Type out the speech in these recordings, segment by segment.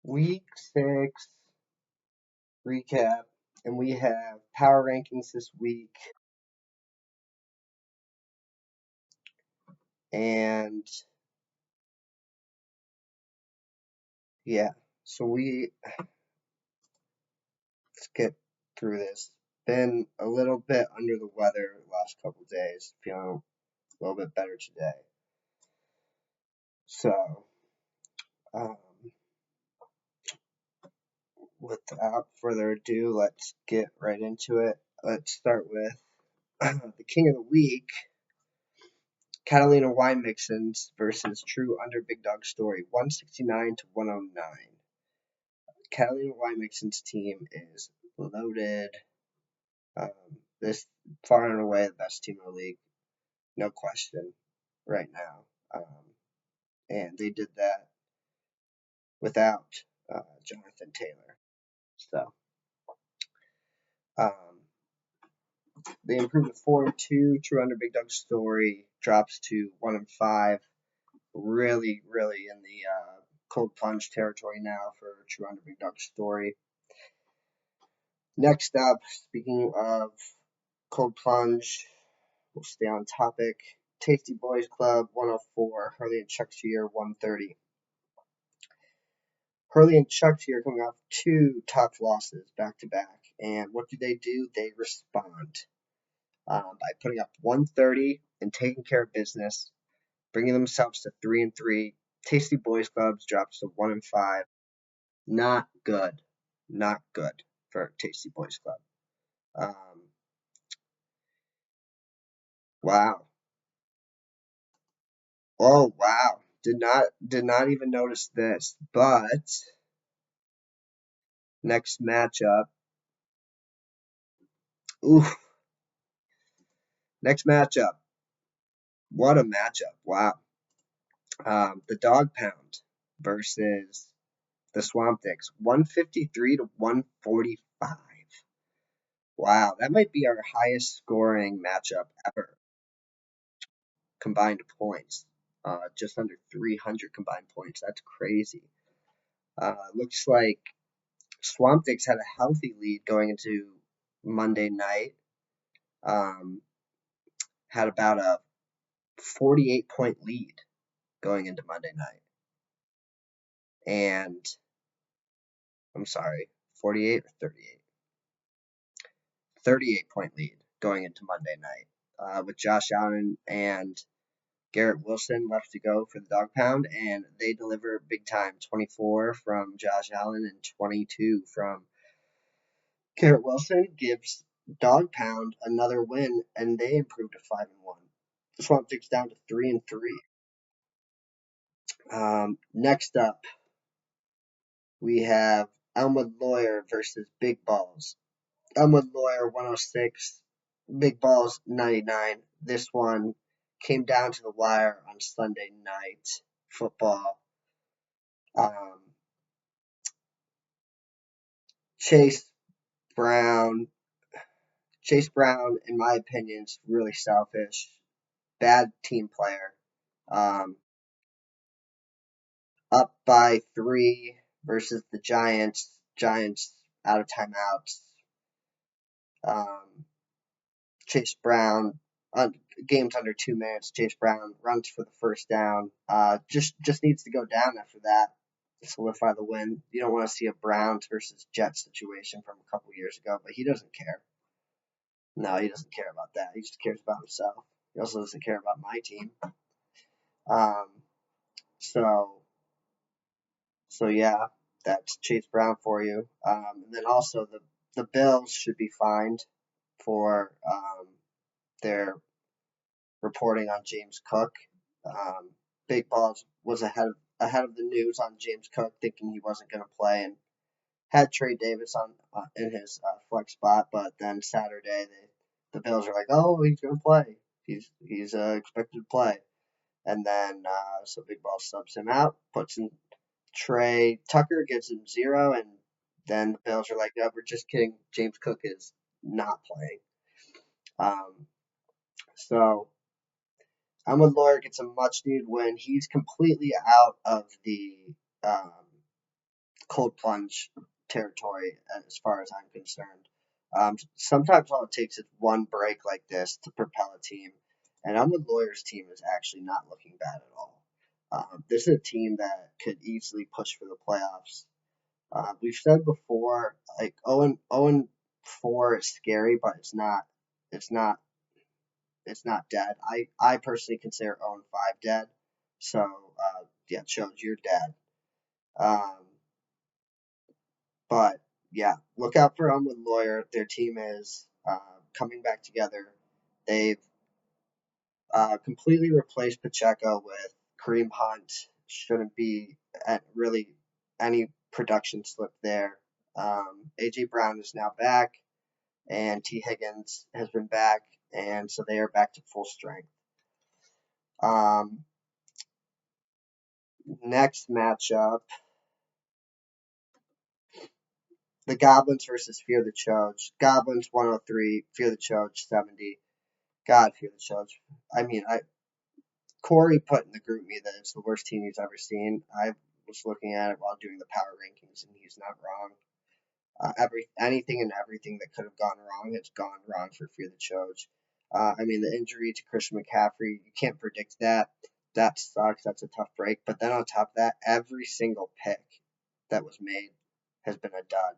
Week 6 recap, and we have power rankings this week. And yeah, so let's get through this. Been a little bit under the weather the last couple days, feeling a little bit better today. So, um, without further ado, let's get right into it. Let's start with the king of the week, Catalina Wine Mixins versus True Under Big Dog Story, 169 to 109. Catalina Wine Mixins team is loaded. This far and away the best team in the league, no question, right now. And they did that without Jonathan Taylor. So they improved to 4-2. True Under Big Dog Story drops to 1-5. Really in the cold plunge territory now for True Under Big Dog Story. Next up, speaking of cold plunge, we'll stay on topic. Tasty Boys Club 104, Hurley and Chuck Cheer 130. Hurley and Chuck Cheer coming off 2 tough losses back to back, and what do? They respond by putting up 130 and taking care of business, bringing themselves to 3-3. Tasty Boys Clubs drops to 1-5. Not good for Tasty Boys Club. Wow. Oh wow. Did not even notice this. But next matchup. Oof. Next matchup. What a matchup. Wow. The Dog Pound versus the Swamp Dicks. 153 to 145. Wow, that might be our highest scoring matchup ever. Combined points. Just under 300 combined points. That's crazy. Looks like Swamp Dicks had a healthy lead going into Monday night. Had about a 48-point lead going into Monday night. And I'm sorry, 48 or 38? 38-point lead going into Monday night with Josh Allen and Garrett Wilson left to go for the Dog Pound, and they deliver big time. 24 from Josh Allen and 22 from Garrett Wilson gives Dog Pound another win, and they improve to 5-1. The Swamp Dicks down to 3-3. Next up, we have Elmwood Lawyer versus Big Balls. Elmwood Lawyer 106, Big Balls 99. This one came down to the wire on Sunday night football. Chase Brown, in my opinion, is really selfish. Bad team player. Up by 3 versus the Giants. Giants out of timeouts. Chase Brown, game's under 2 minutes. Chase Brown runs for the first down. Just needs to go down after that to solidify the win. You don't want to see a Browns versus Jets situation from a couple years ago, but he doesn't care. No, he doesn't care about that. He just cares about himself. He also doesn't care about my team. So yeah, that's Chase Brown for you. And then also the Bills should be fined for their reporting on James Cook. Big Balls was ahead of the news on James Cook, thinking he wasn't going to play, and had Trey Davis on in his flex spot. But then Saturday, the Bills are like, "Oh, he's going to play. He's expected to play." And then so Big Balls subs him out, puts in Trey Tucker, gives him 0, and then the Bills are like, "No, we're just kidding. James Cook is not playing." So Elmwood Lawyer gets a much needed win. He's completely out of the cold plunge territory as far as I'm concerned. Sometimes all it takes is one break like this to propel a team, and Elmwood Lawyers' team is actually not looking bad at all. This is a team that could easily push for the playoffs. We've said before, like 0-4 is scary, but it's not it's not dead. I personally consider 0-5 dead. So yeah, CHOJ, you're dead. Um, but yeah, look out for Elmwood Lawyer. Their team is coming back together. They've completely replaced Pacheco with Kareem Hunt. Shouldn't be at really any production slip there. AJ Brown is now back, and T. Higgins has been back, and so they are back to full strength. Next matchup, the Goblins versus Fear the CHOJ. Goblins 103, Fear the CHOJ 70. God, Fear the CHOJ. I mean, Corey put in the group me that it's the worst team he's ever seen. I was looking at it while doing the power rankings, and he's not wrong. Anything and everything that could have gone wrong has gone wrong for Fear the CHOJ. I mean, the injury to Christian McCaffrey, you can't predict that. That sucks. That's a tough break. But then on top of that, every single pick that was made has been a dud.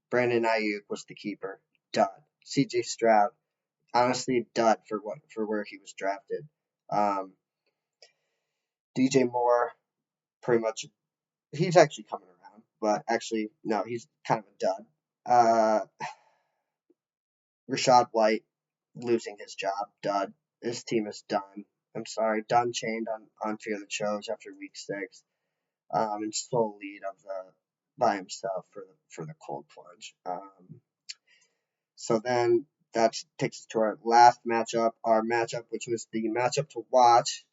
Brandon Ayuk was the keeper, dud. C.J. Stroud, honestly, dud for where he was drafted. DJ Moore, pretty much, he's actually coming around, but actually, no, he's kind of a dud. Rashad White losing his job, dud. This team is done. I'm sorry, done chained on Fear the CHOJ after week 6. And sole lead of the by himself for the cold plunge. So then that takes us to our last matchup, which was the matchup to watch.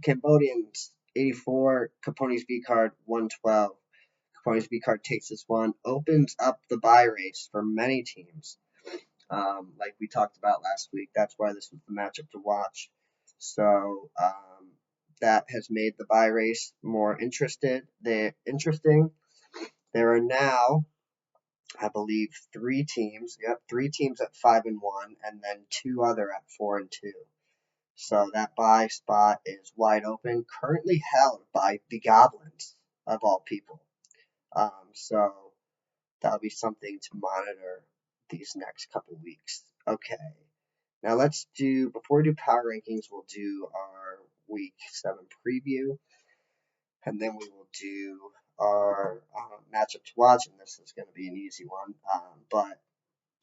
Cambodians 84, Caponi's B card 112. Caponi's B card takes this one, opens up the bye race for many teams. Like we talked about last week, that's why this was the matchup to watch. So that has made the bye race more interesting. There are now, I believe, 3 teams. Yep, 3 teams at 5-1, and then 2 other at 4-2. So that bye spot is wide open, currently held by the Goblins of all people. So that'll be something to monitor these next couple weeks. Okay. Now before we do power rankings, we'll do our week 7 preview, and then we will do our matchup to watch, and this is going to be an easy one.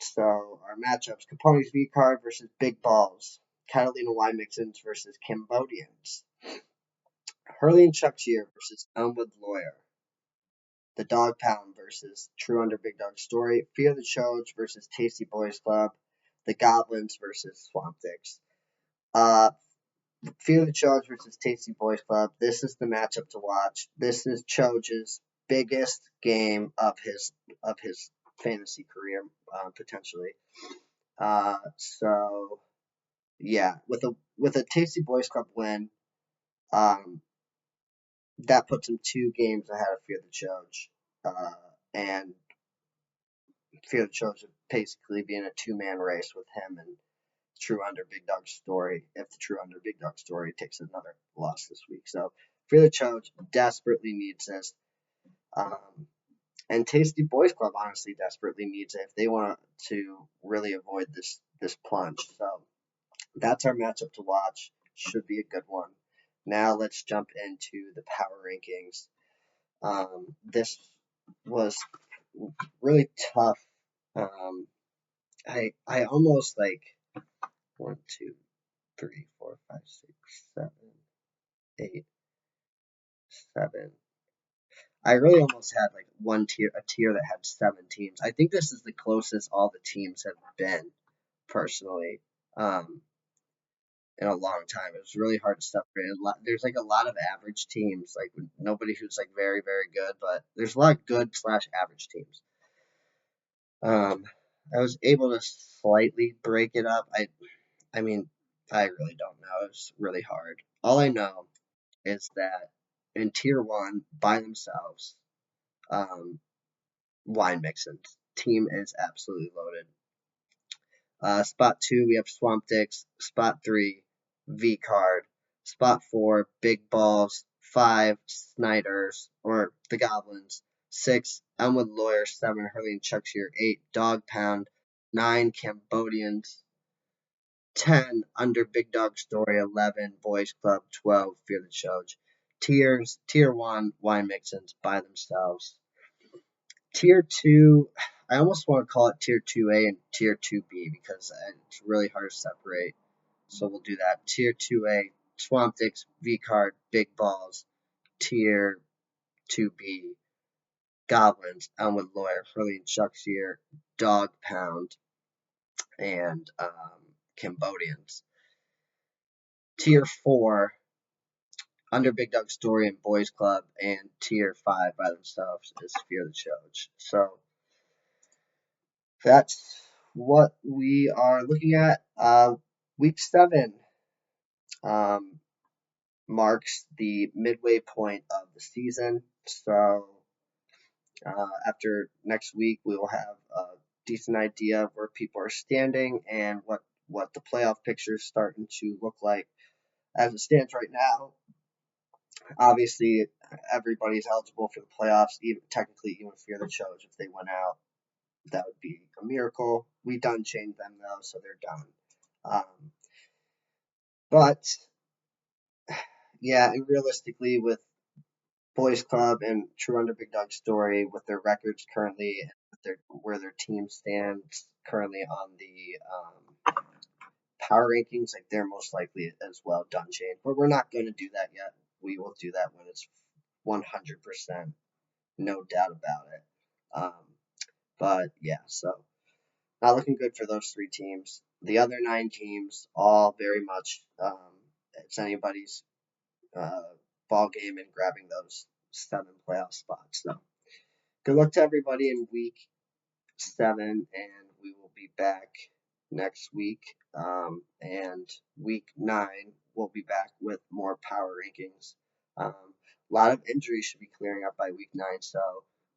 So our matchups: Caponi's V card versus Big Balls, Catalina Y Mixins versus Cambodians, Hurley and Chuck Cheer versus Elmwood Lawyer, the Dog Pound versus True Under Big Dog Story, Fear the CHOJ versus Tasty Boys Club, the Goblins versus Swamp Dicks. Fear the CHOJ versus Tasty Boys Club. This is the matchup to watch. This is CHOJ's biggest game of his fantasy career, potentially. So yeah, with a Tasty Boys Club win, that puts him 2 games ahead of Fear the CHOJ, and Fear the CHOJ would basically be in a 2-man race with him and True Under Big Dog Story, if the True Under Big Dog Story takes another loss this week. So Fear the CHOJ desperately needs this. And Tasty Boys Club honestly desperately needs it if they want to really avoid this plunge. So that's our matchup to watch. Should be a good one. Now let's jump into the power rankings. This was really tough. I almost like 1, 2, 3, 4, 5, 6, 7, 8, 7. I really almost had like a tier that had 7 teams. I think this is the closest all the teams have been, personally, in a long time. It was really hard to separate. There's like a lot of average teams, like nobody who's like very, very good, but there's a lot of good / average teams. I was able to slightly break it up. I mean, I really don't know. It's really hard. All I know is that in Tier 1 by themselves, wine mixins. Team is absolutely loaded. Spot 2, we have Swamp Dicks. Spot 3, V Card. Spot 4, Big Balls. 5, Snyders, or the Goblins. 6, Elmwood Lawyer. 7, Hurley and Chuckshire. 8, Dog Pound. 9, Cambodians. 10, Under Big Dog Story. 11, Boys Club. 12, Fear the CHOJ. Tier 1, wine mixins by themselves. Tier 2, I almost want to call it Tier 2A and Tier 2B because it's really hard to separate. So we'll do that. Tier 2A, Swamp Dicks, V-Card, Big Balls. Tier 2B, Goblins, Elmwood Lawyer, Hurley and Chuckshire, Dog Pound, and Cambodians. Tier 4, Under Big Dog Story and Boys Club, and Tier 5 by themselves is Fear the CHOJ. So that's what we are looking at. Week 7 marks the midway point of the season. So after next week, we will have a decent idea of where people are standing and what the playoff picture is starting to look like. As it stands right now, obviously everybody's eligible for the playoffs, even technically even Fear the CHOJ. If they went out, that would be a miracle. We done changed them though, so they're done. But yeah, and realistically, with Boys Club and True Under Big Dog Story, with their records currently, where their team stands currently on the power rankings, like they're most likely as well done change. But we're not going to do that yet. We will do that when it's 100%, no doubt about it. But yeah, so not looking good for those 3 teams. The other 9 teams, all very much, it's anybody's ball game and grabbing those 7 playoff spots. So good luck to everybody in week 7, and we will be back next week. And week 9, we'll be back with more power rankings. A lot of injuries should be clearing up by week 9, so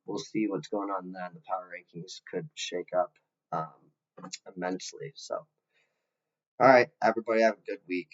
we'll see what's going on then. The power rankings could shake up immensely. So, all right, everybody, have a good week.